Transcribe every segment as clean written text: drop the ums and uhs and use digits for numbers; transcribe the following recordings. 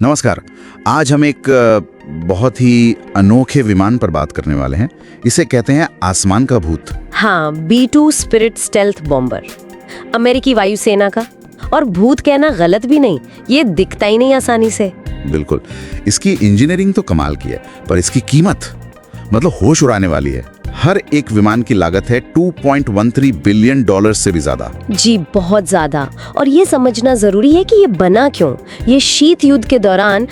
नमस्कार। आज हम एक बहुत ही अनोखे विमान पर बात करने वाले हैं। इसे कहते हैं आसमान का भूत। हाँ, B-2 स्पिरिट स्टेल्थ बॉम्बर, अमेरिकी वायुसेना का। और भूत कहना गलत भी नहीं, ये दिखता ही नहीं आसानी से। बिल्कुल, इसकी इंजीनियरिंग तो कमाल की है, पर इसकी कीमत मतलब होश उड़ाने वाली है। हर एक विमान की लागत है $2.13 बिलियन से भी ज्यादा। जी, बहुत ज्यादा। और ये समझना जरूरी है कि ये बना क्यों। ये शीत युद्ध के दौरान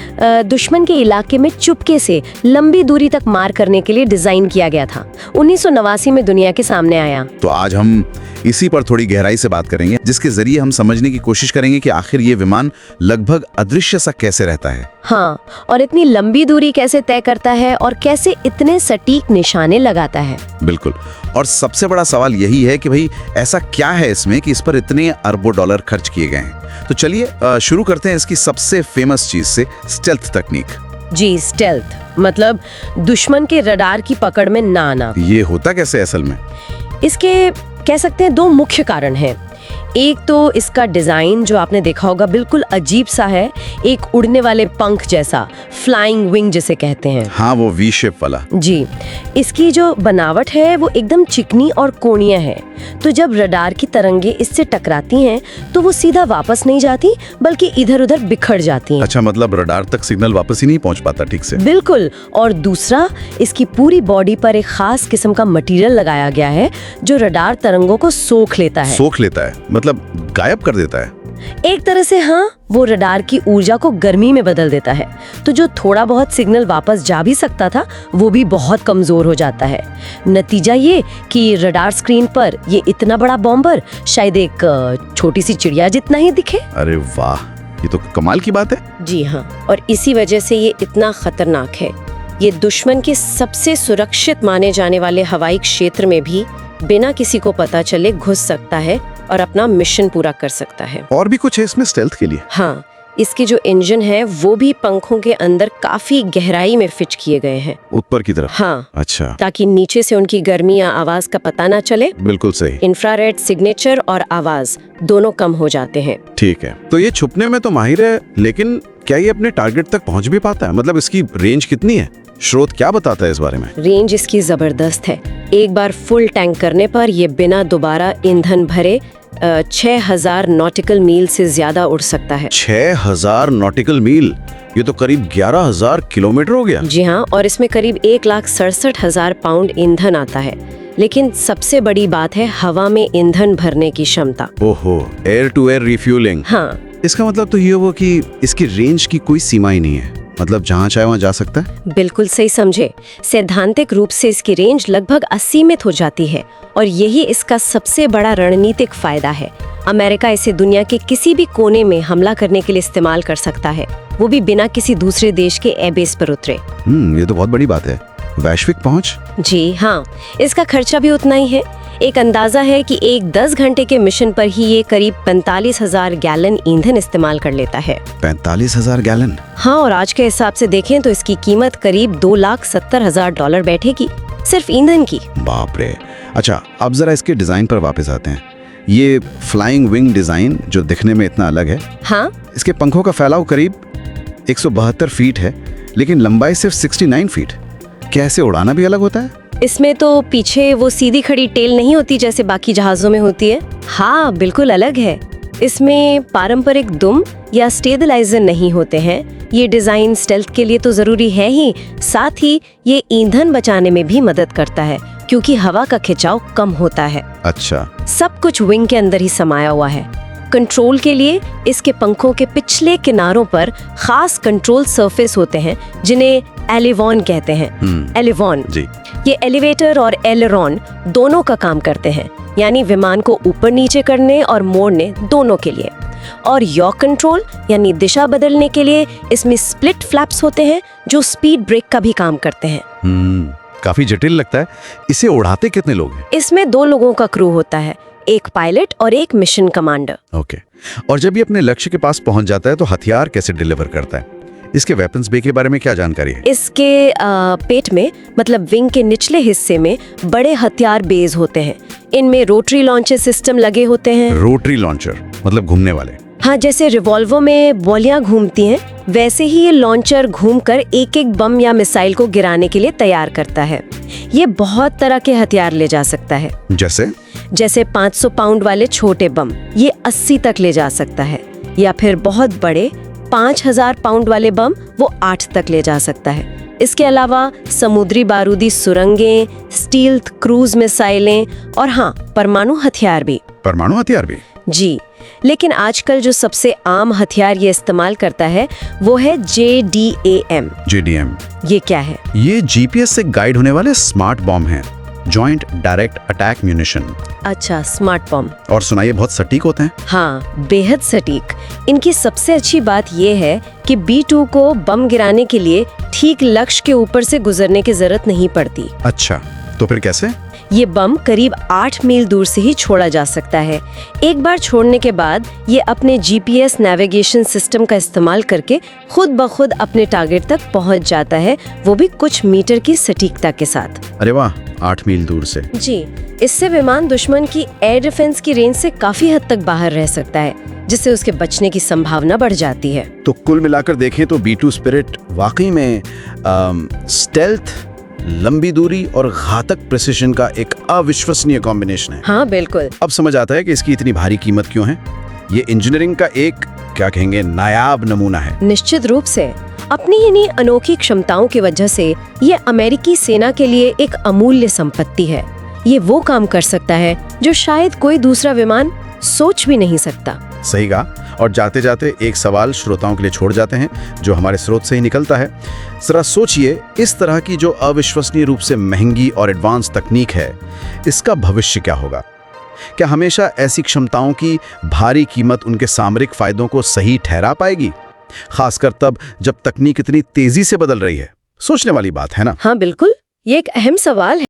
दुश्मन के इलाके में चुपके से लंबी दूरी तक मार करने के लिए डिजाइन किया गया था। 1989 में दुनिया के सामने आया। तो आज हम इसी पर थोड़ी गहराई से बात करेंगे, जिसके जरिए हम समझने की कोशिश करेंगे कि आखिर ये विमान लगभग अदृश्य सा कैसे रहता है। हाँ, और इतनी लंबी दूरी कैसे तय करता है और कैसे इतने सटीक निशाने लगाता है। बिल्कुल, और सबसे बड़ा सवाल यही है कि भाई ऐसा क्या है इसमें कि इस पर इतने अरबों डॉलर खर्च किए गए हैं। तो चलिए शुरू करते हैं इसकी सबसे फेमस चीज से, स्टेल्थ तकनीक। जी, स्टेल्थ मतलब दुश्मन के रडार की पकड़ में ना आना। ये होता कैसे असल में? इसके कह सकते हैं दो मुख्य कारण हैं। एक तो इसका डिजाइन जो आपने देखा होगा बिल्कुल अजीब सा है, एक उड़ने वाले पंख जैसा, फ्लाइंग विंग जिसे कहते हैं। हाँ, वो वी शेप वाला। जी, इसकी जो बनावट है वो एकदम चिकनी और कोणीय है। तो जब रडार की तरंगे इससे टकराती हैं तो वो सीधा वापस नहीं जाती, बल्कि इधर उधर बिखर जाती हैं। अच्छा, मतलब रडार तक सिग्नल वापस ही नहीं पहुंच पाता ठीक से। बिल्कुल। और दूसरा, इसकी पूरी बॉडी पर एक खास किस्म का मटेरियल लगाया गया है जो रडार तरंगों को सोख लेता है। सोख लेता है मतलब गायब कर देता है? एक तरह से हाँ, वो रडार की ऊर्जा को गर्मी में बदल देता है। तो जो थोड़ा बहुत सिग्नल वापस जा भी सकता था वो भी बहुत कमजोर हो जाता है। नतीजा ये कि रडार स्क्रीन पर ये इतना बड़ा बॉम्बर शायद एक छोटी सी चिड़िया जितना ही दिखे। अरे वाह, ये तो कमाल की बात है। जी हाँ, और इसी वजह से ये इतना खतरनाक है। ये दुश्मन के सबसे सुरक्षित माने जाने वाले हवाई क्षेत्र में भी बिना किसी को पता चले घुस सकता है और अपना मिशन पूरा कर सकता है। और भी कुछ है इसमें स्टेल्थ के लिए? हाँ, इसके जो इंजन है वो भी पंखों के अंदर काफी गहराई में फिट किए गए हैं, ऊपर की तरफ। हाँ, अच्छा, ताकि नीचे से उनकी गर्मी या आवाज का पता ना चले। बिल्कुल सही। इंफ्रारेड सिग्नेचर और आवाज दोनों कम हो जाते हैं। ठीक है, तो ये छुपने में तो माहिर है, लेकिन क्या ये अपने टारगेट तक पहुंच भी पाता है? मतलब इसकी रेंज कितनी है? स्रोत क्या बताता है इस बारे में? रेंज इसकी जबरदस्त है। एक बार फुल टैंक करने पर ये बिना दोबारा ईंधन भरे 6000 नॉटिकल मील से ज्यादा उड़ सकता है। 6000 नॉटिकल मील, ये तो करीब 11000 किलोमीटर हो गया। जी हाँ, और इसमें करीब 1,67,000 पाउंड ईंधन आता है। लेकिन सबसे बड़ी बात है हवा में ईंधन भरने की क्षमता। ओहो, एयर टू एयर रिफ्यूलिंग। हाँ, इसका मतलब तो ये हुआ कि इसकी रेंज की कोई सीमा ही नहीं है, मतलब जहाँ चाहे वहाँ जा सकता है। बिल्कुल सही समझे। सैद्धांतिक रूप से इसकी रेंज लगभग असीमित हो जाती है और यही इसका सबसे बड़ा रणनीतिक फायदा है। अमेरिका इसे दुनिया के किसी भी कोने में हमला करने के लिए इस्तेमाल कर सकता है, वो भी बिना किसी दूसरे देश के एयरबेस पर उतरे। ये तो बहुत बड़ी बात है। वैश्विक पहुंच? जी हाँ, इसका खर्चा भी उतना ही है। एक अंदाजा है कि एक 10 घंटे के मिशन पर ही ये करीब 45,000 गैलन ईंधन इस्तेमाल कर लेता है। 45,000 गैलन? हाँ, और आज के हिसाब से देखें तो इसकी कीमत करीब $2,70,000 बैठेगी, सिर्फ ईंधन की। बाप रे। अच्छा, अब जरा इसके डिजाइन पर वापस आते हैं। ये फ्लाइंग विंग डिजाइन जो दिखने में इतना अलग है। हाँ, इसके पंखों का फैलाव करीब 172 फीट है, लेकिन लंबाई सिर्फ 69 फीट। कैसे उड़ाना भी अलग होता है? इसमें तो पीछे वो सीधी खड़ी टेल नहीं होती जैसे बाकी जहाजों में होती है। हाँ, बिल्कुल अलग है। इसमें पारंपरिक दुम या स्टेबलाइजर नहीं होते हैं। ये डिजाइन स्टेल्थ के लिए तो जरूरी है ही, साथ ही ये ईंधन बचाने में भी मदद करता है क्योंकि हवा का खिंचाव कम होता है। अच्छा, सब कुछ विंग के अंदर ही समाया हुआ है। कंट्रोल के लिए इसके पंखों के पिछले किनारों पर खास कंट्रोल सरफेस होते हैं जिन्हें एलिवॉन कहते हैं। एलिवॉन जी। ये एलिवेटर और एलेरॉन दोनों का काम करते हैं, यानी विमान को ऊपर नीचे करने और मोड़ने दोनों के लिए। और यॉ कंट्रोल यानी दिशा बदलने के लिए इसमें स्प्लिट फ्लैप्स होते हैं जो स्पीड ब्रेक का भी काम करते हैं। काफी जटिल लगता है। इसे उड़ाते कितने लोग हैं? इसमें 2 लोगों का क्रू होता है, एक पायलट और एक मिशन कमांडर। ओके। और जब ये अपने लक्ष्य के पास पहुंच जाता है तो हथियार कैसे डिलीवर करता है? इसके वेपन्स बे के बारे में क्या जानकारी है? इसके पेट में मतलब विंग के निचले हिस्से में बड़े हथियार बेस होते हैं। इनमें रोटरी लॉन्चर सिस्टम लगे होते हैं। रोटरी लॉन्चर मतलब घूमने वाले? हाँ, जैसे रिवॉल्वर में बॉलियां घूमती हैं, वैसे ही ये लॉन्चर घूमकर एक एक बम या मिसाइल को गिराने के लिए तैयार करता है। ये बहुत तरह के हथियार ले जा सकता है। जैसे 500 पाउंड वाले छोटे बम ये 80 तक ले जा सकता है, या फिर बहुत बड़े 5000 पाउंड वाले बम वो 8 तक ले जा सकता है। इसके अलावा समुद्री बारूदी सुरंगें, स्टील्थ क्रूज मिसाइलें और हाँ, परमाणु हथियार भी। जी, लेकिन आजकल जो सबसे आम हथियार ये इस्तेमाल करता है वो है JDAM। ये क्या है? ये जीपीएस से गाइड होने वाले स्मार्ट बॉम्ब हैं, जॉइंट डायरेक्ट अटैक म्यूनिशन। अच्छा, स्मार्ट बॉम्ब। और सुनाइए, बहुत सटीक होते हैं। हाँ, बेहद सटीक। इनकी सबसे अच्छी बात ये है कि B2 को बम गिराने के लिए ठीक लक्ष्य के ऊपर से गुजरने की जरूरत नहीं पड़ती। अच्छा, तो फिर कैसे? ये बम करीब 8 मील दूर से ही छोड़ा जा सकता है। एक बार छोड़ने के बाद ये अपने GPS नेविगेशन सिस्टम का इस्तेमाल करके खुद ब खुद अपने टारगेट तक पहुंच जाता है, वो भी कुछ मीटर की सटीकता के साथ। अरे वाह, 8 मील दूर से। जी, इससे विमान दुश्मन की एयर डिफेंस की रेंज से काफी हद तक बाहर रह सकता है, जिससे उसके बचने की संभावना बढ़ जाती है। तो कुल मिलाकर देखें तो B2 स्पिरिट वाकई में स्टेल्थ, लंबी दूरी और घातक प्रिसिशन का एक अविश्वसनीय कॉम्बिनेशन है। हाँ, बिल्कुल। अब समझ आता है कि इसकी इतनी भारी कीमत क्यों है। ये इंजीनियरिंग का एक, क्या कहेंगे, नायाब नमूना है। निश्चित रूप से अपनी इन्हीं अनोखी क्षमताओं की वजह से ये अमेरिकी सेना के लिए एक अमूल्य संपत्ति है। ये वो काम कर सकता है जो शायद कोई दूसरा विमान सोच भी नहीं सकता। सही कहा। और जाते जाते एक सवाल श्रोताओं के लिए छोड़ जाते हैं, जो हमारे स्रोत से ही निकलता है। जरा सोचिए, इस तरह की जो अविश्वसनीय रूप से महंगी और एडवांस तकनीक है, इसका भविष्य क्या होगा? क्या हमेशा ऐसी क्षमताओं की भारी कीमत उनके सामरिक फायदों को सही ठहरा पाएगी, खासकर तब जब तकनीक इतनी तेजी से बदल रही है? सोचने वाली बात है ना? हाँ, बिल्कुल। ये एक अहम सवाल है।